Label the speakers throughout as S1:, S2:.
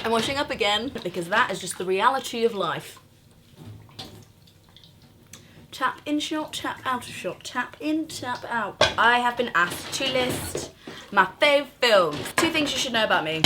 S1: I'm washing up again because that is just the reality of life. Tap in shot, tap out of shot, tap in, tap out. I have been asked to list my fave films. 2 things you should know about me.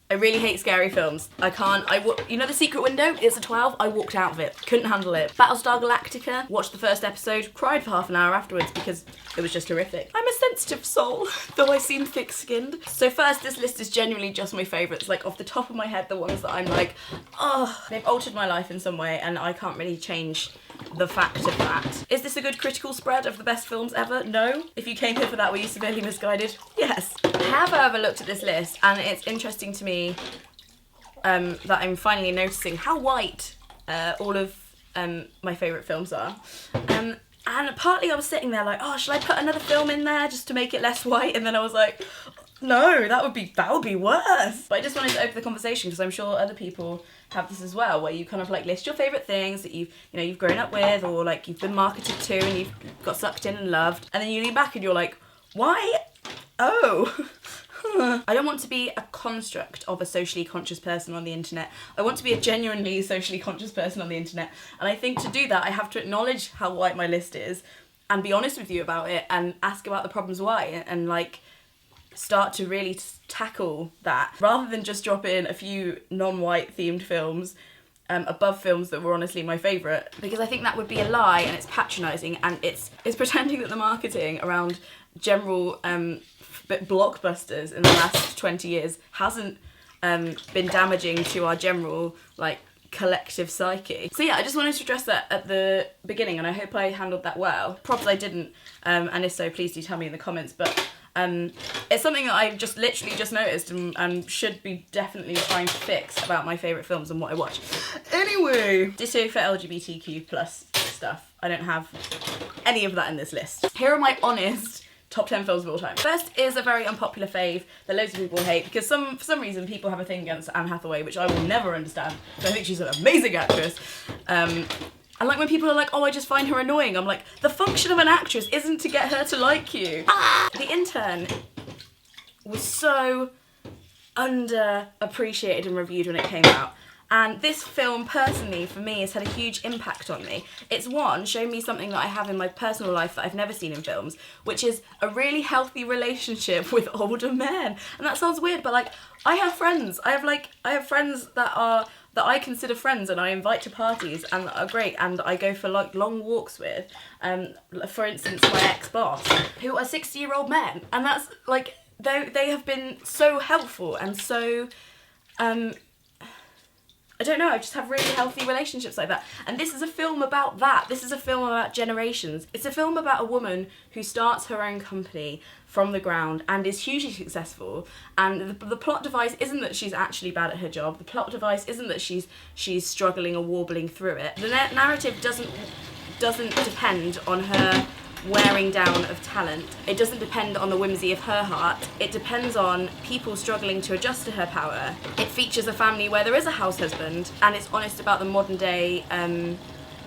S1: I really hate scary films. I can't, you know The Secret Window? It's a 12, I walked out of it. Couldn't handle it. Battlestar Galactica, watched the first episode, cried for half an hour afterwards because it was just horrific. I'm a sensitive soul, though I seem thick-skinned. So first, this list is genuinely just my favourites, like off the top of my head, the ones that I'm like, oh, they've altered my life in some way and I can't really change the fact of that. Is this a good critical spread of the best films ever? No. If you came here for that, were you severely misguided? Yes. I have, however, looked at this list and it's interesting to me that I'm finally noticing how white all of my favourite films are. And partly I was sitting there like, oh, should I put another film in there just to make it less white? And then I was like, no, that would be worse. But I just wanted to open the conversation because I'm sure other people have this as well, where you kind of like list your favourite things that you've grown up with or like you've been marketed to and you've got sucked in and loved, and then you lean back and you're like, why? Oh. I don't want to be a construct of a socially conscious person on the internet. I want to be a genuinely socially conscious person on the internet. And I think to do that, I have to acknowledge how white my list is and be honest with you about it and ask about the problems why and like start to really tackle that rather than just drop in a few non-white themed films above films that were honestly my favourite, because I think that would be a lie and it's patronising and it's pretending that the marketing around general blockbusters in the last 20 years hasn't been damaging to our general like collective psyche. So yeah, I just wanted to address that at the beginning and I hope I handled that well. Probably I didn't, and if so, please do tell me in the comments, but it's something that I've just literally just noticed and should be definitely trying to fix about my favourite films and what I watch. Anyway, ditto for LGBTQ plus stuff. I don't have any of that in this list. Here are my honest top 10 films of all time. First is a very unpopular fave that loads of people hate because for some reason people have a thing against Anne Hathaway, which I will never understand. I think she's an amazing actress. And like when people are like, oh, I just find her annoying, I'm like, the function of an actress isn't to get her to like you. The Intern was so underappreciated and reviewed when it came out. And this film, personally, for me, has had a huge impact on me. It's shown me something that I have in my personal life that I've never seen in films, which is a really healthy relationship with older men. And that sounds weird, but like, I have friends. I have friends that I consider friends and I invite to parties and are great and I go for like long walks with. For instance, my ex-boss, who are 60-year-old men. And that's like, they have been so helpful and so, I don't know, I just have really healthy relationships like that. And this is a film about that. This is a film about generations. It's a film about a woman who starts her own company from the ground and is hugely successful. And the plot device isn't that she's actually bad at her job. The plot device isn't that she's struggling or warbling through it. The narrative doesn't depend on her wearing down of talent. It doesn't depend on the whimsy of her heart. It depends on people struggling to adjust to her power. It features a family where there is a house husband and it's honest about the modern day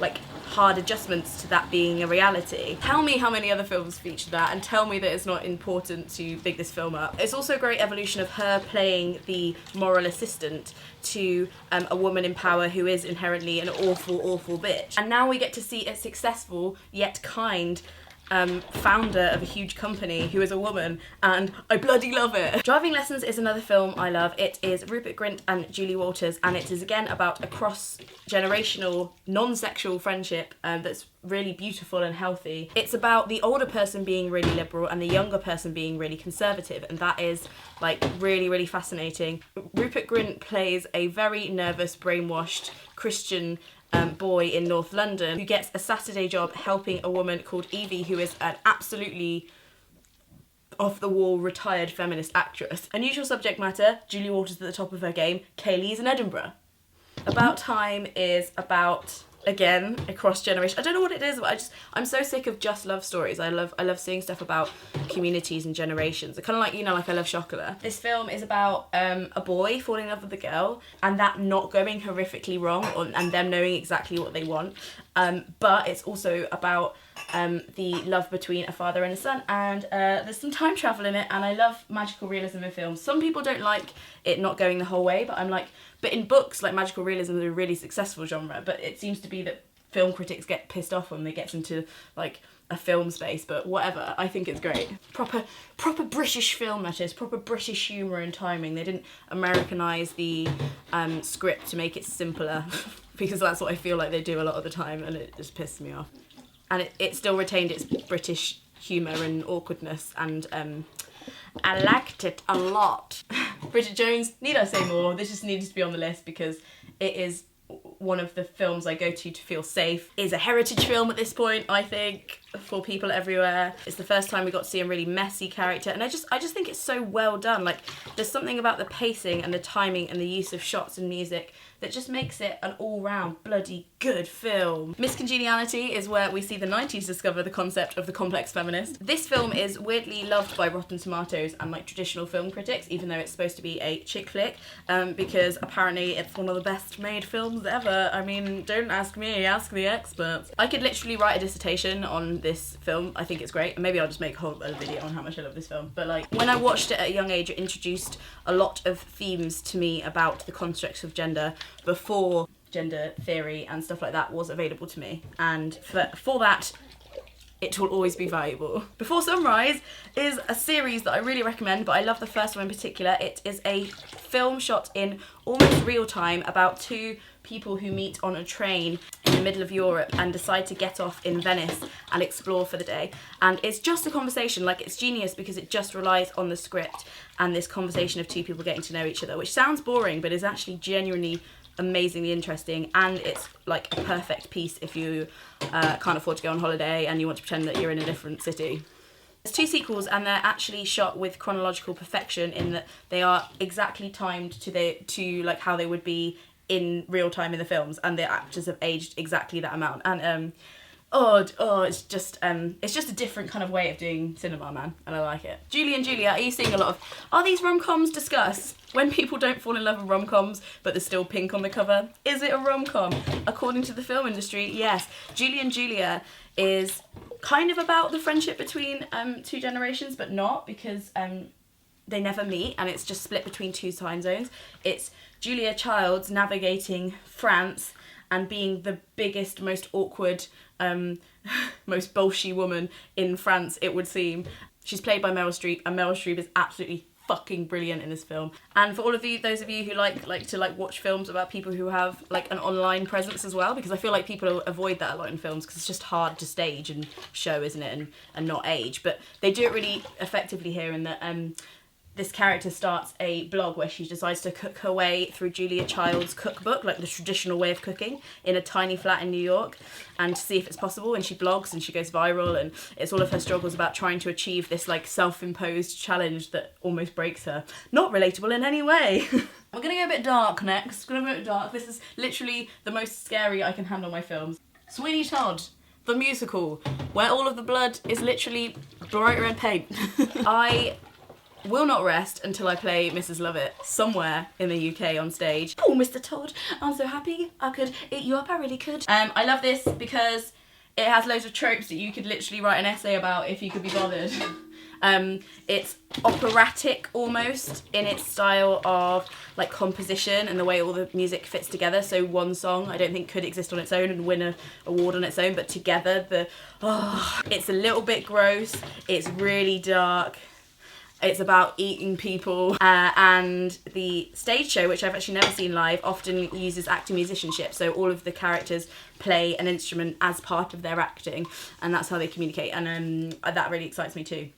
S1: like hard adjustments to that being a reality. Tell me how many other films feature that and tell me that it's not important to big this film up. It's also a great evolution of her playing the moral assistant to a woman in power who is inherently an awful, awful bitch. And now we get to see a successful yet kind founder of a huge company who is a woman, and I bloody love it. Driving Lessons is another film I love. It is Rupert Grint and Julie Walters, and it is again about a cross-generational, non-sexual friendship that's really beautiful and healthy. It's about the older person being really liberal and the younger person being really conservative, and that is like really, really fascinating. Rupert Grint plays a very nervous, brainwashed Christian boy in North London who gets a Saturday job helping a woman called Evie, who is an absolutely off-the-wall retired feminist actress. Unusual subject matter, Julie Walters at the top of her game, Kaylee's in Edinburgh. About Time is about, again, a cross-generation. I don't know what it is, but I'm so sick of just love stories. I love seeing stuff about communities and generations. I kind of like, like I love chocolate. This film is about a boy falling in love with a girl and that not going horrifically wrong and them knowing exactly what they want. But it's also about the love between a father and a son, and there's some time travel in it, and I love magical realism in films. Some people don't like it not going the whole way, but I'm like, but in books, like, magical realism is a really successful genre, but it seems to be that film critics get pissed off when they get into, like, a film space, but whatever, I think it's great. Proper British film, that is, proper British humour and timing. They didn't Americanise the script to make it simpler, because that's what I feel like they do a lot of the time, and it just pisses me off. And it still retained its British humour and awkwardness, and I liked it a lot. Britta Jane, need I say more? This just needs to be on the list because it is one of the films I go to feel safe. It's a heritage film at this point, I think, for people everywhere. It's the first time we got to see a really messy character, and I just think it's so well done. Like, there's something about the pacing and the timing and the use of shots and music that just makes it an all-round bloody good film. Miss Congeniality is where we see the 90s discover the concept of the complex feminist. This film is weirdly loved by Rotten Tomatoes and, like, traditional film critics, even though it's supposed to be a chick flick, because apparently it's one of the best made films ever. I mean, don't ask me, ask the experts. I could literally write a dissertation on this film. I think it's great, and maybe I'll just make a whole video on how much I love this film. But, like, when I watched it at a young age, it introduced a lot of themes to me about the constructs of gender before gender theory and stuff like that was available to me, and for that it will always be valuable. Before Sunrise is a series that I really recommend, but I love the first one in particular. It is a film shot in almost real time about two people who meet on a train in the middle of Europe and decide to get off in Venice and explore for the day. And it's just a conversation. Like, it's genius because it just relies on the script and this conversation of two people getting to know each other, which sounds boring but is actually genuinely amazingly interesting, and it's like a perfect piece if you can't afford to go on holiday and you want to pretend that you're in a different city. There's two sequels, and they're actually shot with chronological perfection in that they are exactly timed to like how they would be in real time in the films, and the actors have aged exactly that amount. And it's just a different kind of way of doing cinema, man, and I like it. Julie and Julia, are you seeing a lot of, are these rom-coms? Discuss. When people don't fall in love with rom-coms, but there's still pink on the cover, is it a rom-com? According to the film industry, yes. Julie and Julia is kind of about the friendship between two generations, but not, because they never meet, and it's just split between two time zones. It's Julia Childs navigating France and being the biggest, most awkward, most bolshy woman in France, it would seem. She's played by Meryl Streep, and Meryl Streep is absolutely fucking brilliant in this film. And for all of you, those of you who like to watch films about people who have like an online presence as well, because I feel like people avoid that a lot in films because it's just hard to stage and show, isn't it, and not age. But they do it really effectively here in that this character starts a blog where she decides to cook her way through Julia Child's cookbook, like the traditional way of cooking, in a tiny flat in New York, and to see if it's possible. And she blogs and she goes viral, and it's all of her struggles about trying to achieve this like self-imposed challenge that almost breaks her. Not relatable in any way. I'm gonna go a bit dark next. This is literally the most scary I can handle my films. Sweeney Todd, the musical, where all of the blood is literally bright red paint. I will not rest until I play Mrs. Lovett somewhere in the UK on stage. Oh, Mr. Todd, I'm so happy I could eat you up, I really could. I love this because it has loads of tropes that you could literally write an essay about if you could be bothered. It's operatic almost in its style of like composition and the way all the music fits together. So one song I don't think could exist on its own and win an award on its own, but together it's a little bit gross, it's really dark. It's about eating people, and the stage show, which I've actually never seen live, often uses acting musicianship. So all of the characters play an instrument as part of their acting, and that's how they communicate. And that really excites me too.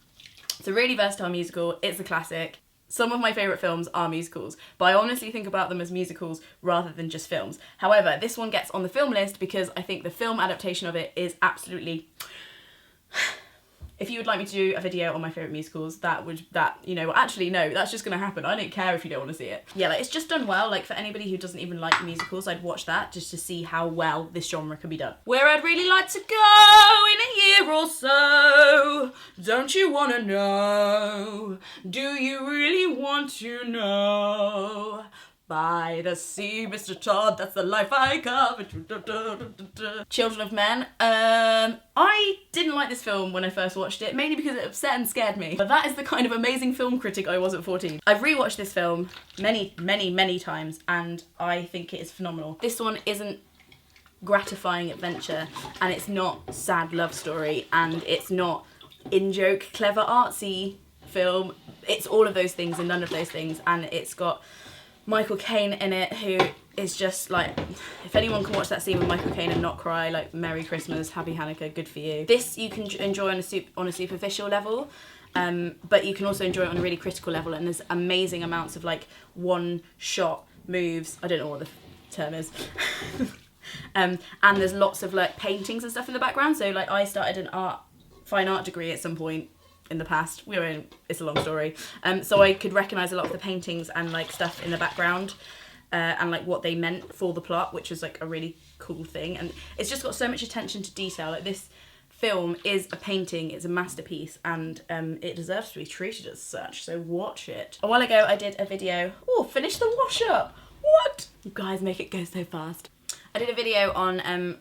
S1: It's a really versatile musical. It's a classic. Some of my favourite films are musicals, but I honestly think about them as musicals rather than just films. However, this one gets on the film list because I think the film adaptation of it is absolutely... If you would like me to do a video on my favourite musicals, actually no, that's just gonna happen. I don't care if you don't want to see it. Yeah, like, it's just done well. Like, for anybody who doesn't even like musicals, I'd watch that just to see how well this genre can be done. Where I'd really like to go in a year or so, don't you wanna know? Do you really want to know? By the sea, Mr. Todd, that's the life I covered. Children of Men. I didn't like this film when I first watched it, mainly because it upset and scared me. But that is the kind of amazing film critic I was at 14. I've rewatched this film many times, and I think it is phenomenal. This one isn't gratifying adventure, and it's not sad love story, and it's not in-joke, clever, artsy film. It's all of those things and none of those things, and it's got Michael Caine in it, who is just like, if anyone can watch that scene with Michael Caine and not cry, like, Merry Christmas, Happy Hanukkah, good for you. This you can enjoy on a superficial level, but you can also enjoy it on a really critical level, and there's amazing amounts of like one-shot moves. I don't know what the term is. And there's lots of like paintings and stuff in the background. So like I started an fine art degree at some point in the past. It's a long story. So I could recognise a lot of the paintings and like stuff in the background, and like what they meant for the plot, which was like a really cool thing. And it's just got so much attention to detail. Like, this film is a painting, it's a masterpiece, and it deserves to be treated as such. So watch it. A while ago I did a video. Oh, finish the wash up. What? You guys make it go so fast. I did a video on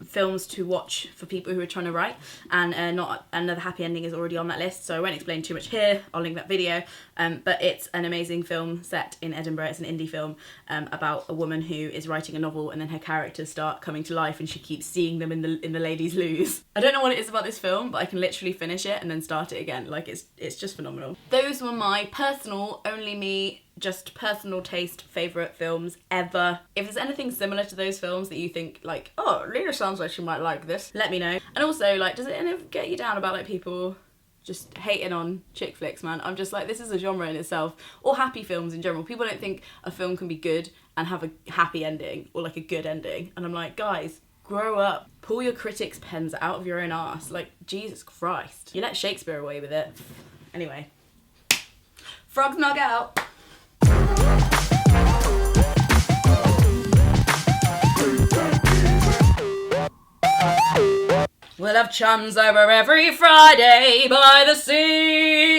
S1: films to watch for people who are trying to write, and Not Another Happy Ending is already on that list, so I won't explain too much here. I'll link that video, but it's an amazing film set in Edinburgh. It's an indie film about a woman who is writing a novel, and then her characters start coming to life, and she keeps seeing them in the ladies' loos. I don't know what it is about this film, but I can literally finish it and then start it again. Like, it's just phenomenal. Those were my personal, only me, just personal taste favourite films ever. If there's anything similar to those films that you think like, oh, Lena sounds like she might like this, let me know. And also, like, does it ever get you down about like people just hating on chick flicks, man? I'm just like, this is a genre in itself, or happy films in general. People don't think a film can be good and have a happy ending or like a good ending, and I'm like, guys, grow up. Pull your critics' pens out of your own arse. Like, Jesus Christ. You let Shakespeare away with it. Anyway. Frogs nog out. We'll have chums over every Friday by the sea.